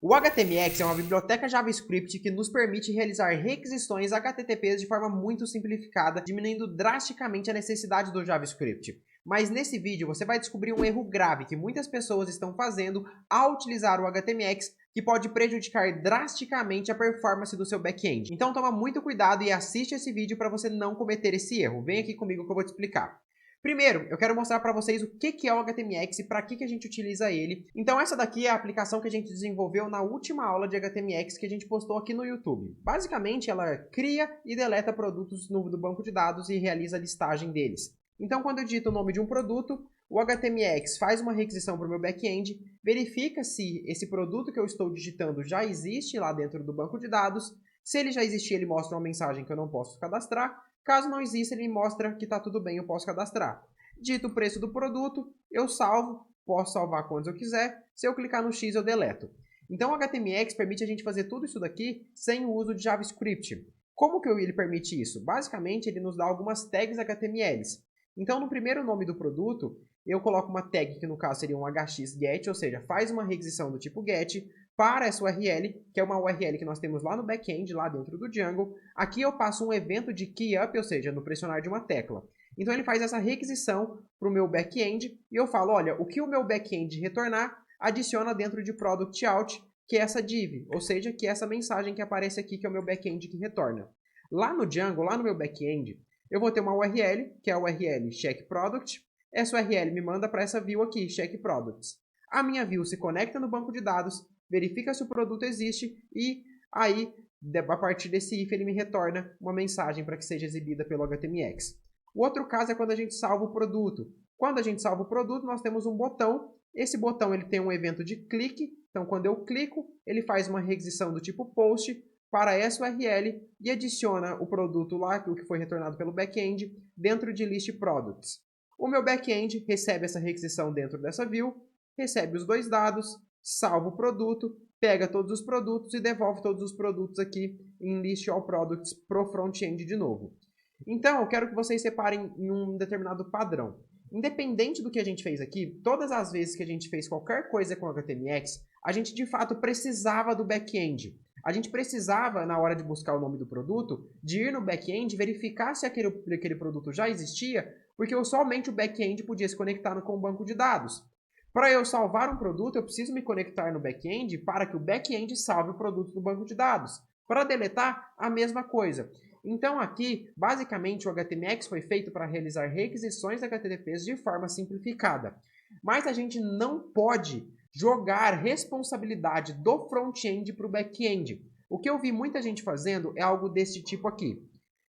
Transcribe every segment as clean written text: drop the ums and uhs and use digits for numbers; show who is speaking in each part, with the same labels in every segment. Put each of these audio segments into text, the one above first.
Speaker 1: O HTMX é uma biblioteca JavaScript que nos permite realizar requisições HTTPs de forma muito simplificada, diminuindo drasticamente a necessidade do JavaScript. Mas nesse vídeo você vai descobrir um erro grave que muitas pessoas estão fazendo ao utilizar o HTMX, que pode prejudicar drasticamente a performance do seu back-end. Então toma muito cuidado e assiste esse vídeo para você não cometer esse erro. Vem aqui comigo que eu vou te explicar. Primeiro, eu quero mostrar para vocês o que é o HTMX e para que a gente utiliza ele. Então essa daqui é a aplicação que a gente desenvolveu na última aula de HTMX que a gente postou aqui no YouTube. Basicamente, ela cria e deleta produtos do banco de dados e realiza a listagem deles. Então quando eu digito o nome de um produto, o HTMX faz uma requisição para o meu back-end, verifica se esse produto que eu estou digitando já existe lá dentro do banco de dados. Se ele já existir, ele mostra uma mensagem que eu não posso cadastrar. Caso não exista, ele mostra que está tudo bem, eu posso cadastrar. Dito o preço do produto, eu salvo, posso salvar quantos eu quiser. Se eu clicar no X, eu deleto. Então o HTMX permite a gente fazer tudo isso daqui sem o uso de JavaScript. Como que ele permite isso? Basicamente, ele nos dá algumas tags HTMLs. Então, no primeiro nome do produto, eu coloco uma tag que no caso seria um hxget, ou seja, faz uma requisição do tipo get para essa URL, que é uma URL que nós temos lá no back-end, lá dentro do Django. Aqui eu passo um evento de keyup, ou seja, no pressionar de uma tecla. Então ele faz essa requisição para o meu back-end e eu falo, olha, o que o meu back-end retornar, adiciona dentro de product out, que é essa div, ou seja, que é essa mensagem que aparece aqui, que é o meu back-end que retorna. Lá no Django, lá no meu back-end, eu vou ter uma URL, que é a URL checkProduct. Essa URL me manda para essa view aqui, checkProducts. A minha view se conecta no banco de dados, verifica se o produto existe e aí, a partir desse if, ele me retorna uma mensagem para que seja exibida pelo HTMX. O outro caso é quando a gente salva o produto. Quando a gente salva o produto, nós temos um botão. Esse botão ele tem um evento de clique. Então, quando eu clico, ele faz uma requisição do tipo post para essa URL e adiciona o produto lá, o que foi retornado pelo back-end, dentro de list products. O meu back-end recebe essa requisição dentro dessa view, recebe os dois dados, salva o produto, pega todos os produtos e devolve todos os produtos aqui em list all products para o front-end de novo. Então, eu quero que vocês separem em um determinado padrão. Independente do que a gente fez aqui, todas as vezes que a gente fez qualquer coisa com HTMX, a gente de fato precisava do back-end. A gente precisava, na hora de buscar o nome do produto, de ir no back-end, verificar se aquele produto já existia, porque somente o back-end podia se conectar com o banco de dados. Para eu salvar um produto, eu preciso me conectar no back-end para que o back-end salve o produto do banco de dados. Para deletar, a mesma coisa. Então aqui, basicamente, o HTMX foi feito para realizar requisições HTTPs de forma simplificada. Mas a gente não pode jogar responsabilidade do front-end para o back-end. O que eu vi muita gente fazendo é algo desse tipo aqui.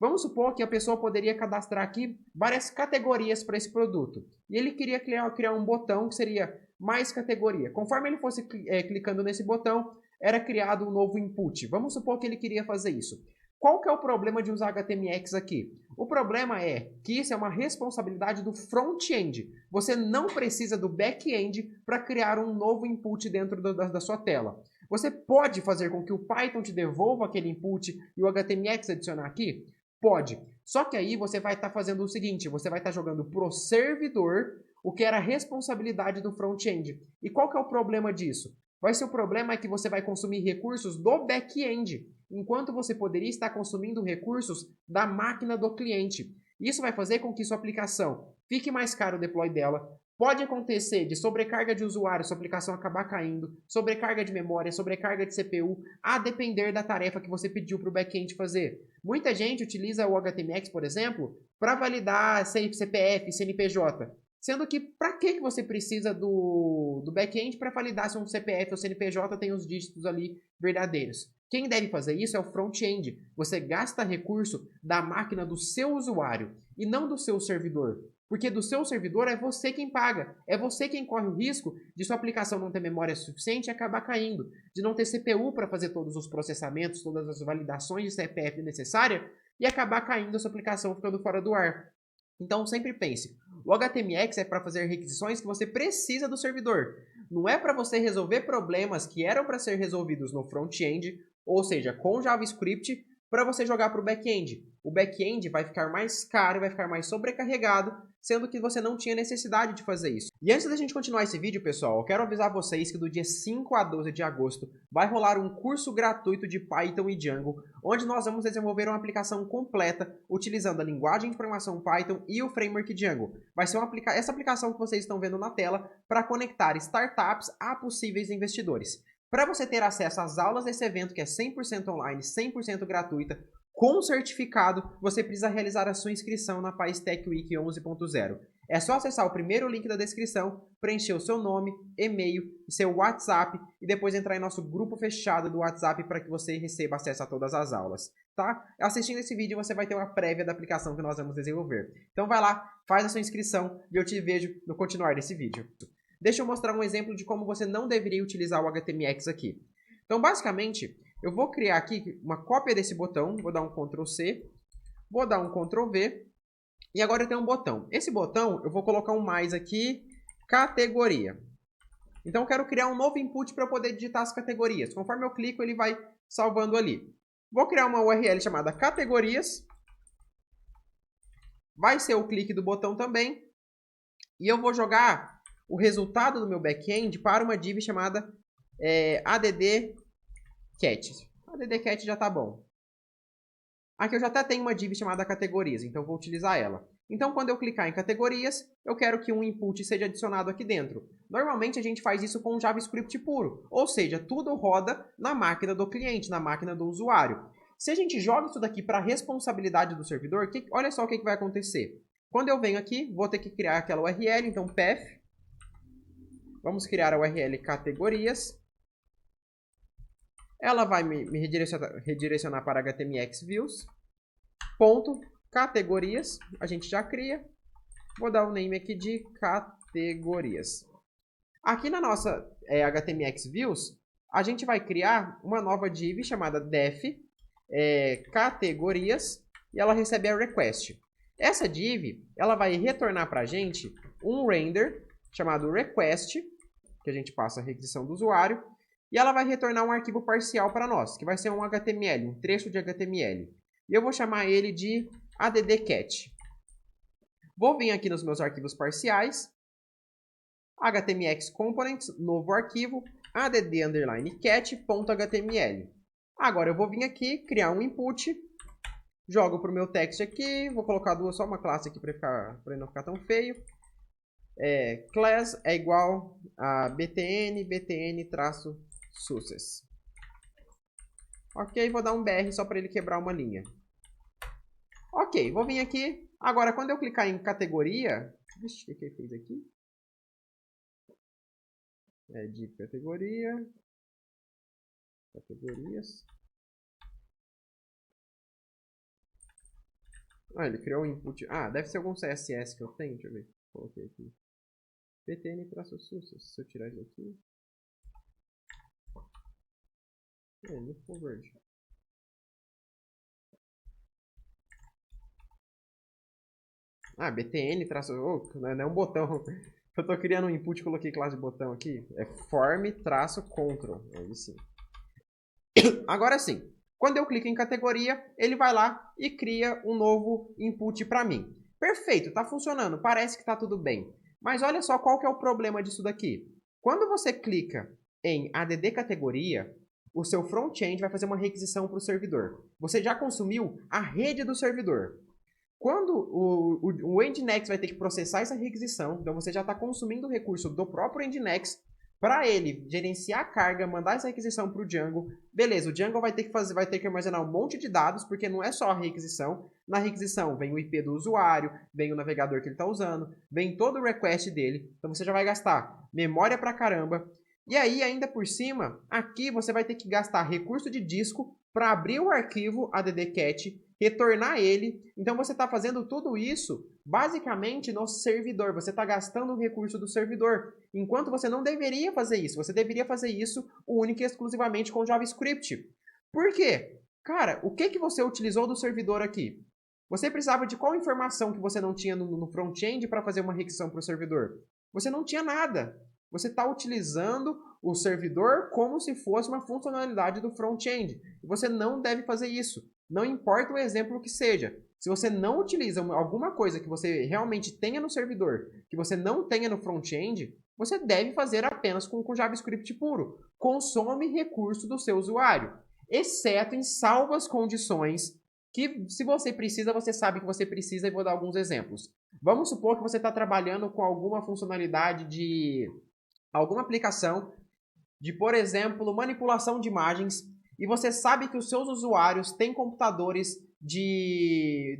Speaker 1: Vamos supor que a pessoa poderia cadastrar aqui várias categorias para esse produto. E ele queria criar um botão que seria mais categoria. Conforme ele fosse clicando nesse botão, era criado um novo input. Vamos supor que ele queria fazer isso. Qual que é o problema de usar HTMX aqui? O problema é que isso é uma responsabilidade do front-end. Você não precisa do back-end para criar um novo input dentro da sua tela. Você pode fazer com que o Python te devolva aquele input e o HTMX adicionar aqui? Pode. Só que aí você vai estar fazendo o seguinte, você vai estar jogando pro servidor o que era a responsabilidade do front-end. E qual que é o problema disso? O problema é que você vai consumir recursos do back-end, enquanto você poderia estar consumindo recursos da máquina do cliente. Isso vai fazer com que sua aplicação fique mais caro o deploy dela. Pode acontecer de sobrecarga de usuário, sua aplicação acabar caindo, sobrecarga de memória, sobrecarga de CPU, a depender da tarefa que você pediu para o back-end fazer. Muita gente utiliza o HTMX, por exemplo, para validar CPF, CNPJ. Sendo que, para que você precisa do back-end para validar se um CPF ou CNPJ tem os dígitos ali verdadeiros? Quem deve fazer isso é o front-end. Você gasta recurso da máquina do seu usuário e não do seu servidor. Porque do seu servidor é você quem paga. É você quem corre o risco de sua aplicação não ter memória suficiente e acabar caindo. De não ter CPU para fazer todos os processamentos, todas as validações de CPF necessárias e acabar caindo a sua aplicação ficando fora do ar. Então sempre pense, o HTMX é para fazer requisições que você precisa do servidor. Não é para você resolver problemas que eram para ser resolvidos no front-end, ou seja, com JavaScript, para você jogar para o back-end. O back-end vai ficar mais caro, vai ficar mais sobrecarregado, sendo que você não tinha necessidade de fazer isso. E antes da gente continuar esse vídeo, pessoal, eu quero avisar vocês que do dia 5 a 12 de agosto vai rolar um curso gratuito de Python e Django, onde nós vamos desenvolver uma aplicação completa utilizando a linguagem de programação Python e o framework Django. Vai ser essa aplicação que vocês estão vendo na tela para conectar startups a possíveis investidores. Para você ter acesso às aulas desse evento, que é 100% online, 100% gratuita, com certificado, você precisa realizar a sua inscrição na País Tech Week 11.0. É só acessar o primeiro link da descrição, preencher o seu nome, e-mail e seu WhatsApp e depois entrar em nosso grupo fechado do WhatsApp para que você receba acesso a todas as aulas, tá? Assistindo esse vídeo você vai ter uma prévia da aplicação que nós vamos desenvolver. Então vai lá, faz a sua inscrição e eu te vejo no continuar desse vídeo. Deixa eu mostrar um exemplo de como você não deveria utilizar o HTMX aqui. Então basicamente, eu vou criar aqui uma cópia desse botão, vou dar um Ctrl C, vou dar um Ctrl V, e agora eu tenho um botão. Esse botão, eu vou colocar um mais aqui, categoria. Então eu quero criar um novo input para eu poder digitar as categorias. Conforme eu clico, ele vai salvando ali. Vou criar uma URL chamada categorias. Vai ser o clique do botão também. E eu vou jogar o resultado do meu back-end para uma div chamada addCat. addCat já está bom. Aqui eu já até tenho uma div chamada categorias, então eu vou utilizar ela. Então, quando eu clicar em categorias, eu quero que um input seja adicionado aqui dentro. Normalmente a gente faz isso com JavaScript puro, ou seja, tudo roda na máquina do cliente, na máquina do usuário. Se a gente joga isso daqui para a responsabilidade do servidor, olha só o que vai acontecer. Quando eu venho aqui, vou ter que criar aquela URL, então path, vamos criar a URL categorias. Ela vai me redirecionar para HTMX views, ponto, categorias, a gente já cria. Vou dar o name aqui de categorias. Aqui na nossa HTMX views, a gente vai criar uma nova div chamada def categorias e ela recebe a request. Essa div, ela vai retornar para a gente um render chamado request, que a gente passa a requisição do usuário, e ela vai retornar um arquivo parcial para nós, que vai ser um HTML, um trecho de HTML. E eu vou chamar ele de addCat. Vou vir aqui nos meus arquivos parciais, HTMX Components, novo arquivo, add_cat.html. Agora eu vou vir aqui, criar um input, jogo para o meu text aqui, vou colocar só uma classe aqui para ele não ficar tão feio. Class é igual a btn-success. Ok, vou dar um BR só para ele quebrar uma linha. Ok, vou vir aqui. Agora, quando eu clicar em categoria... Vixe, o que ele fez aqui? De categoria. Categorias. Ele criou um input. Deve ser algum CSS que eu tenho. Deixa eu ver. Coloquei aqui. btn-success. Se eu tirar isso aqui... não ficou verde. btn não é um botão. Eu tô criando um input e coloquei classe de botão aqui. É form-control. Aí sim. Agora sim. Quando eu clico em categoria, ele vai lá e cria um novo input para mim. Perfeito, tá funcionando. Parece que tá tudo bem. Mas olha só qual que é o problema disso daqui. Quando você clica em add categoria, o seu front-end vai fazer uma requisição para o servidor. Você já consumiu a rede do servidor. Quando o Nginx vai ter que processar essa requisição, então você já está consumindo o recurso do próprio Nginx para ele gerenciar a carga, mandar essa requisição para o Django. Beleza, o Django vai ter que armazenar um monte de dados, porque não é só a requisição. Na requisição vem o IP do usuário, vem o navegador que ele está usando, vem todo o request dele. Então você já vai gastar memória pra caramba. E aí, ainda por cima, aqui você vai ter que gastar recurso de disco para abrir o arquivo addCat, retornar ele. Então você está fazendo tudo isso basicamente no servidor. Você está gastando o recurso do servidor, enquanto você não deveria fazer isso. Você deveria fazer isso única e exclusivamente com JavaScript. Por quê? Cara, o que você utilizou do servidor aqui? Você precisava de qual informação que você não tinha no front-end para fazer uma requisição para o servidor? Você não tinha nada. Você está utilizando o servidor como se fosse uma funcionalidade do front-end. E você não deve fazer isso. Não importa o exemplo que seja. Se você não utiliza alguma coisa que você realmente tenha no servidor, que você não tenha no front-end, você deve fazer apenas com JavaScript puro. Consome recurso do seu usuário, exceto em salvas condições que, se você precisa, você sabe que você precisa, e vou dar alguns exemplos. Vamos supor que você está trabalhando com alguma funcionalidade de alguma aplicação de, por exemplo, manipulação de imagens, e você sabe que os seus usuários têm computadores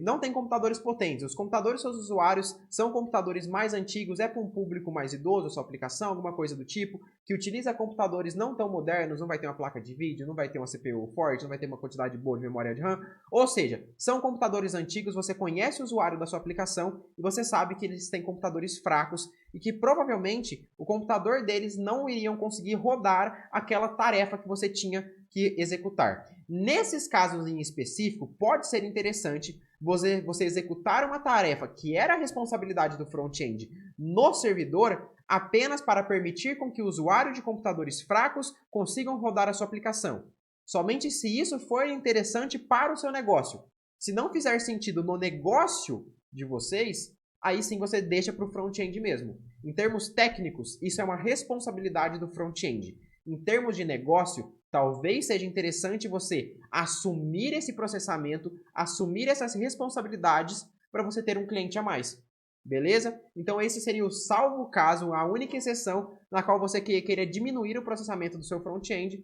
Speaker 1: não têm computadores potentes. Os computadores dos seus usuários são computadores mais antigos, é para um público mais idoso a sua aplicação, alguma coisa do tipo, que utiliza computadores não tão modernos, não vai ter uma placa de vídeo, não vai ter uma CPU forte, não vai ter uma quantidade boa de memória de RAM. Ou seja, são computadores antigos, você conhece o usuário da sua aplicação e você sabe que eles têm computadores fracos e que provavelmente o computador deles não iriam conseguir rodar aquela tarefa que você tinha que executar. Nesses casos em específico, pode ser interessante você executar uma tarefa que era a responsabilidade do front-end no servidor apenas para permitir com que o usuário de computadores fracos consigam rodar a sua aplicação. Somente se isso for interessante para o seu negócio. Se não fizer sentido no negócio de vocês, aí sim você deixa para o front-end mesmo. Em termos técnicos, isso é uma responsabilidade do front-end. Em termos de negócio, talvez seja interessante você assumir esse processamento, assumir essas responsabilidades para você ter um cliente a mais. Beleza? Então esse seria o salvo caso, a única exceção na qual você queira diminuir o processamento do seu front-end,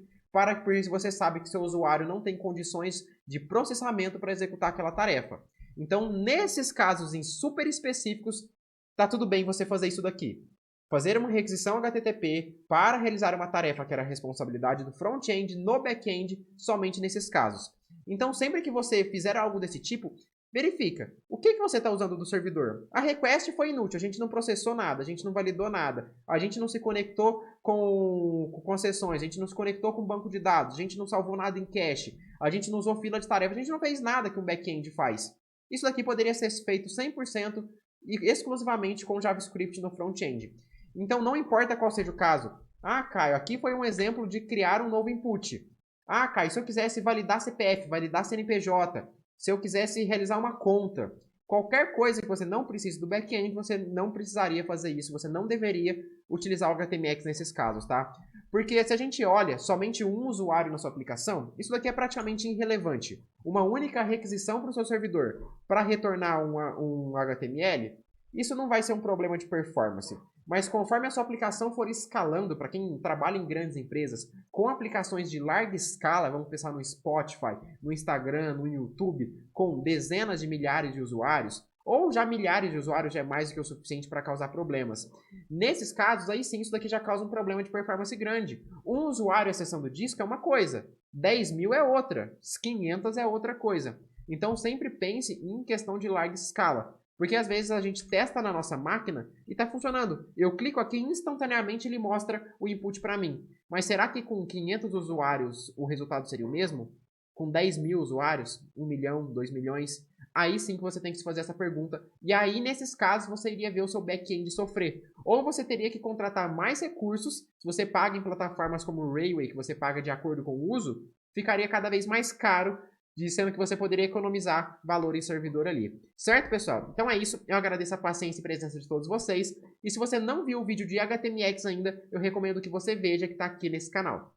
Speaker 1: por isso você sabe que seu usuário não tem condições de processamento para executar aquela tarefa. Então, nesses casos em super específicos, tá tudo bem você fazer isso daqui. Fazer uma requisição HTTP para realizar uma tarefa que era a responsabilidade do front-end no back-end, somente nesses casos. Então, sempre que você fizer algo desse tipo, verifica. O que você está usando do servidor? A request foi inútil, a gente não processou nada, a gente não validou nada, a gente não se conectou com concessões, a gente não se conectou com banco de dados, a gente não salvou nada em cache, a gente não usou fila de tarefa, a gente não fez nada que um back-end faz. Isso daqui poderia ser feito 100% e exclusivamente com JavaScript no front-end. Então, não importa qual seja o caso. Ah, Caio, aqui foi um exemplo de criar um novo input. Ah, Caio, se eu quisesse validar CPF, validar CNPJ, se eu quisesse realizar uma conta, qualquer coisa que você não precise do back-end, você não precisaria fazer isso, você não deveria utilizar o HTMX nesses casos, tá? Porque se a gente olha somente um usuário na sua aplicação, isso daqui é praticamente irrelevante. Uma única requisição para o seu servidor para retornar um HTML, isso não vai ser um problema de performance. Mas conforme a sua aplicação for escalando, para quem trabalha em grandes empresas, com aplicações de larga escala, vamos pensar no Spotify, no Instagram, no YouTube, com dezenas de milhares de usuários, ou já milhares de usuários já é mais do que o suficiente para causar problemas. Nesses casos, aí sim, isso daqui já causa um problema de performance grande. Um usuário acessando o disco é uma coisa, 10 mil é outra, 500 é outra coisa. Então sempre pense em questão de larga escala. Porque às vezes a gente testa na nossa máquina e está funcionando. Eu clico aqui e instantaneamente ele mostra o input para mim. Mas será que com 500 usuários o resultado seria o mesmo? Com 10 mil usuários? 1 milhão, 2 milhões? Aí sim que você tem que se fazer essa pergunta. E aí, nesses casos, você iria ver o seu back-end sofrer. Ou você teria que contratar mais recursos. Se você paga em plataformas como o Railway, que você paga de acordo com o uso, ficaria cada vez mais caro, sendo que você poderia economizar valor em servidor ali. Certo, pessoal? Então é isso. Eu agradeço a paciência e presença de todos vocês. E se você não viu o vídeo de HTMX ainda, eu recomendo que você veja, que está aqui nesse canal.